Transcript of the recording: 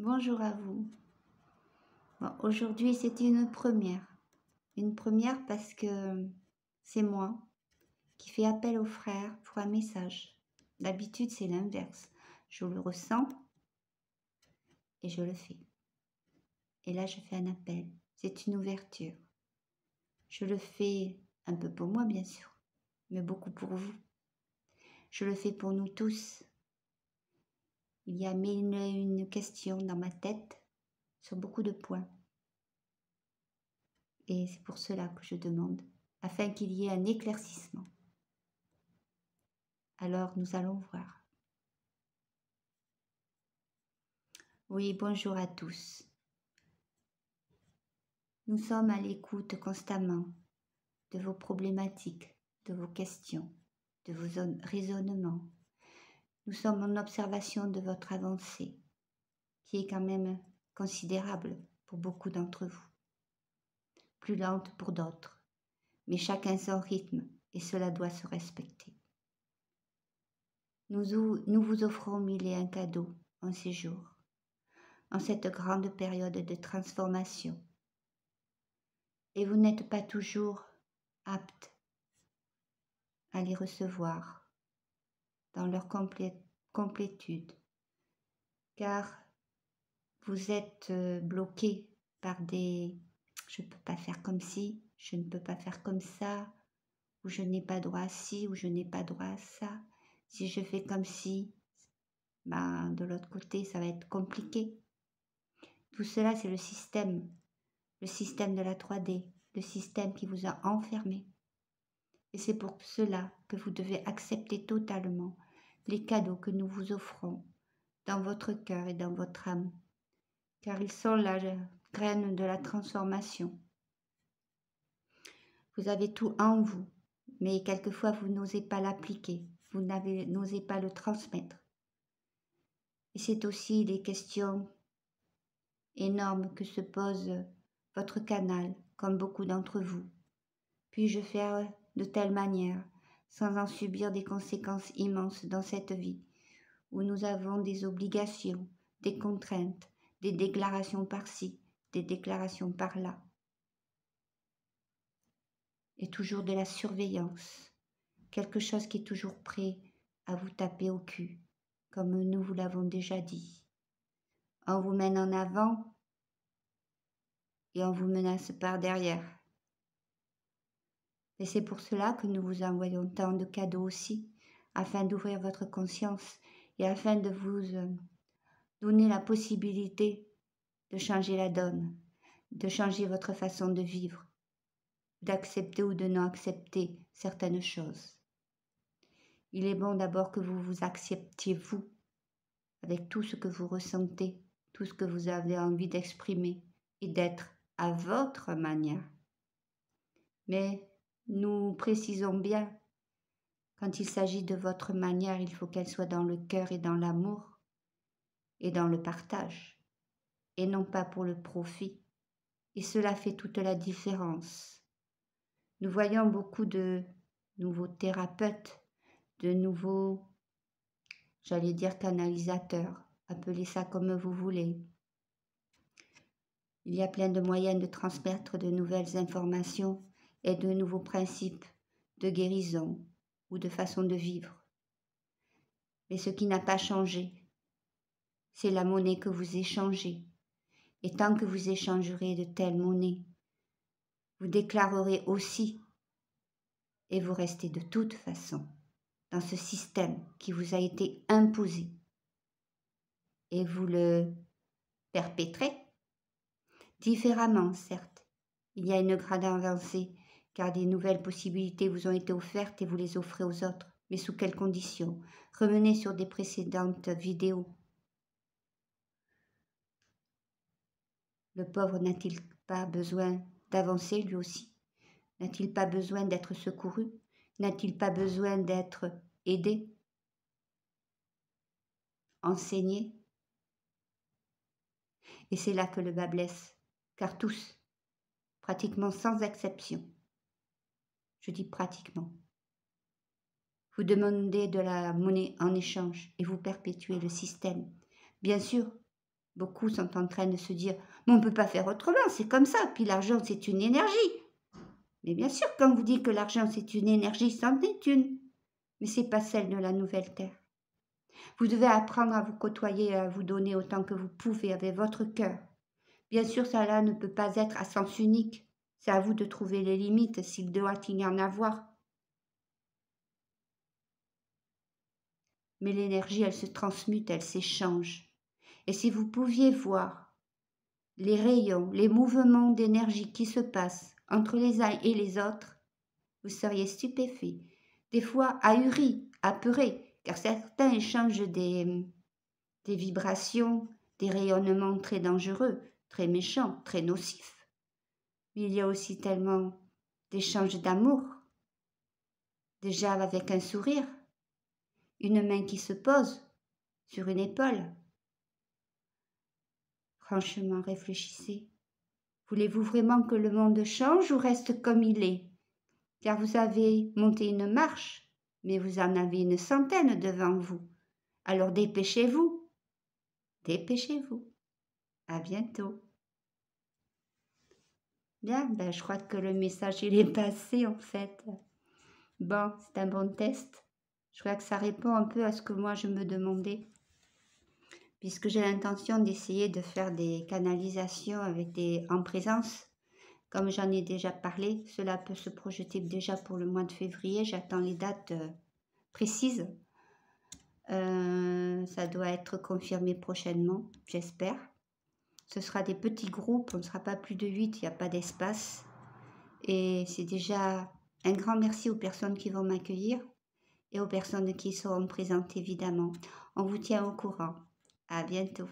Bonjour à vous. Bon, aujourd'hui, c'est une première. Une première parce que c'est moi qui fais appel aux frères pour un message. D'habitude, c'est l'inverse. Je le ressens et je le fais. Et là, je fais un appel. C'est une ouverture. Je le fais un peu pour moi, bien sûr, mais beaucoup pour vous. Je le fais pour nous tous. Il y a mille et une questions dans ma tête sur beaucoup de points. Et c'est pour cela que je demande, afin qu'il y ait un éclaircissement. Alors nous allons voir. Oui, bonjour à tous. Nous sommes à l'écoute constamment de vos problématiques, de vos questions, de vos raisonnements. Nous sommes en observation de votre avancée, qui est quand même considérable pour beaucoup d'entre vous. Plus lente pour d'autres, mais chacun son rythme et cela doit se respecter. Nous vous offrons 1001 cadeaux en ces jours, en cette grande période de transformation. Et vous n'êtes pas toujours apte à les recevoir dans leur complétude, car vous êtes bloqué par des « je ne peux pas faire comme ci, je ne peux pas faire comme ça », ou « je n'ai pas droit à ci » ou « je n'ai pas droit à ça ». Si je fais comme ci, ben, de l'autre côté, ça va être compliqué. Tout cela, c'est le système de la 3D, le système qui vous a enfermé. Et c'est pour cela que vous devez accepter totalement les cadeaux que nous vous offrons dans votre cœur et dans votre âme, car ils sont la graine de la transformation. Vous avez tout en vous, mais quelquefois vous n'osez pas l'appliquer, vous n'osez pas le transmettre. Et c'est aussi des questions énormes que se pose votre canal, comme beaucoup d'entre vous. Puis-je faire de telle manière, sans en subir des conséquences immenses dans cette vie, où nous avons des obligations, des contraintes, des déclarations par-ci, des déclarations par-là, et toujours de la surveillance, quelque chose qui est toujours prêt à vous taper au cul, comme nous vous l'avons déjà dit. On vous mène en avant et on vous menace par derrière. Et c'est pour cela que nous vous envoyons tant de cadeaux aussi, afin d'ouvrir votre conscience et afin de vous donner la possibilité de changer la donne, de changer votre façon de vivre, d'accepter ou de non accepter certaines choses. Il est bon d'abord que vous vous acceptiez vous, avec tout ce que vous ressentez, tout ce que vous avez envie d'exprimer et d'être à votre manière. Mais nous précisons bien, quand il s'agit de votre manière, il faut qu'elle soit dans le cœur et dans l'amour et dans le partage, et non pas pour le profit. Et cela fait toute la différence. Nous voyons beaucoup de nouveaux thérapeutes, de nouveaux, j'allais dire canalisateurs, appelez ça comme vous voulez. Il y a plein de moyens de transmettre de nouvelles informations et de nouveaux principes de guérison ou de façon de vivre. Mais ce qui n'a pas changé, c'est la monnaie que vous échangez. Et tant que vous échangerez de telles monnaies, vous déclarerez aussi, et vous restez de toute façon dans ce système qui vous a été imposé. Et vous le perpétrez différemment, certes. Il y a une grande avancée, car des nouvelles possibilités vous ont été offertes et vous les offrez aux autres. Mais sous quelles conditions? Revenez sur des précédentes vidéos. Le pauvre n'a-t-il pas besoin d'avancer lui aussi? N'a-t-il pas besoin d'être secouru? N'a-t-il pas besoin d'être aidé? Enseigné? Et c'est là que le bas blesse, car tous, pratiquement sans exception, je dis pratiquement, vous demandez de la monnaie en échange et vous perpétuez le système. Bien sûr, Beaucoup sont en train de se dire « Mais on ne peut pas faire autrement, c'est comme ça, puis l'argent c'est une énergie ». Mais bien sûr, quand vous dites que l'argent c'est une énergie, c'en est une, mais ce n'est pas celle de la nouvelle Terre. Vous devez apprendre à vous côtoyer et à vous donner autant que vous pouvez avec votre cœur. Bien sûr, cela ne peut pas être à sens unique. C'est à vous de trouver les limites s'il doit y en avoir. Mais l'énergie, elle se transmute, elle s'échange. Et si vous pouviez voir les rayons, les mouvements d'énergie qui se passent entre les uns et les autres, vous seriez stupéfait, des fois ahuri, apeuré, car certains échangent des vibrations, des rayonnements très dangereux, très méchants, très nocifs. Mais il y a aussi tellement d'échanges d'amour, déjà avec un sourire, une main qui se pose sur une épaule. Franchement, réfléchissez. Voulez-vous vraiment que le monde change ou reste comme il est? Car vous avez monté une marche, mais vous en avez une centaine devant vous. Alors dépêchez-vous. Dépêchez-vous. À bientôt. Bien, je crois que le message il est passé en fait. Bon, c'est un bon test. Je crois que ça répond un peu à ce que moi je me demandais. Puisque j'ai l'intention d'essayer de faire des canalisations en présence. Comme j'en ai déjà parlé, cela peut se projeter déjà pour le mois de février. J'attends les dates précises. Ça doit être confirmé prochainement, j'espère. Ce sera des petits groupes, on ne sera pas plus de 8, il n'y a pas d'espace. Et c'est déjà un grand merci aux personnes qui vont m'accueillir et aux personnes qui seront présentes évidemment. On vous tient au courant. À bientôt.